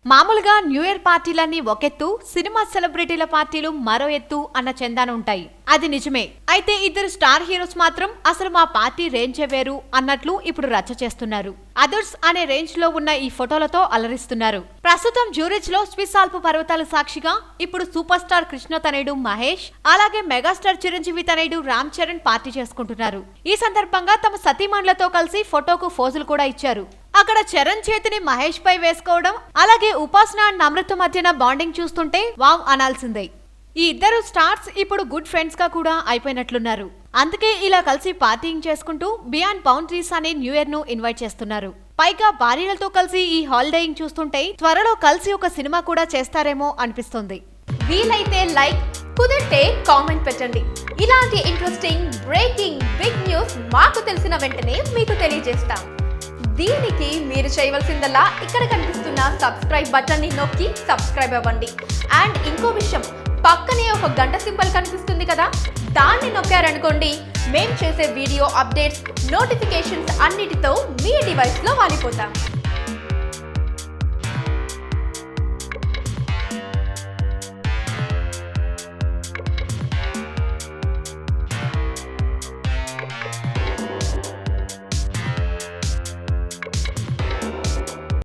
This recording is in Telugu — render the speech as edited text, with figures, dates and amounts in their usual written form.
మామూలుగా న్యూ ఇయర్ పార్టీలన్నీ ఒకెత్తు, సినిమా సెలబ్రిటీల పార్టీలు మరో ఎత్తు అన్న చందాన ఉంటాయి. అది నిజమే. అయితే ఇద్దరు స్టార్ హీరోస్ మాత్రం అసలు మా పార్టీ రేంజే వేరు అన్నట్లు ఇప్పుడు రచ్చ చేస్తున్నారు. అదర్స్ అనే రేంజ్ లో ఉన్న ఈ ఫోటోలతో అలరిస్తున్నారు. ప్రస్తుతం జ్యూరిచ్ లో స్విస్ ఆల్ప్ పర్వతాల సాక్షిగా ఇప్పుడు సూపర్ స్టార్ కృష్ణ తనయుడు మహేష్, అలాగే మెగాస్టార్ చిరంజీవి తనయుడు రామ్ చరణ్ పార్టీ చేసుకుంటున్నారు. ఈ సందర్భంగా తమ సతీమణులతో కలిసి ఫోటోకు ఫోజులు కూడా ఇచ్చారు. అక్కడ చరణ్ చేతిని మహేష్ పై వేసుకోవడం, అలాగే ఉపాసన అండ్ నమ్రత మధ్యన బాండింగ్ చూస్తుంటే వావ్ అనాల్సిందే. ఈ ఇద్దరు స్టార్స్ ఇప్పుడు గుడ్ ఫ్రెండ్స్ గా కూడా అయిపోయినట్లున్నారు. అందుకే ఇలా కలిసి పార్టీయింగ్ చేసుకుంటూ బియాండ్ బౌండరీస్ అనే న్యూ ఇయర్ ను ఇన్వైట్ చేస్తున్నారు. పైగా భార్యలతో కలిసి ఈ హాలిడేయింగ్ చూస్తుంటే త్వరలో కలిసి ఒక సినిమా కూడా చేస్తారేమో అనిపిస్తుంది. వీలైతే లైక్, కుదిరితే కామెంట్ పెట్టండి. ఇలాంటి ఇంట్రెస్టింగ్ బ్రేకింగ్ బిగ్ న్యూస్ మాకు తెలిసిన వెంటనే మీకు తెలియజేస్తాం. దీనికి మీరు చేయవలసిందల్లా ఇక్కడ కనిపిస్తున్న సబ్స్క్రైబ్ బటన్ ని నొక్కి సబ్స్క్రైబ్ అవ్వండి. అండ్ ఇంకో విషయం, పక్కనే ఒక గంట సింబల్ కనిపిస్తుంది కదా, దాన్ని నొక్కారనుకోండి మేం చేసే వీడియో అప్డేట్స్, నోటిఫికేషన్స్ అన్నిటితో మీ డివైస్ లో వాలిపోతాం.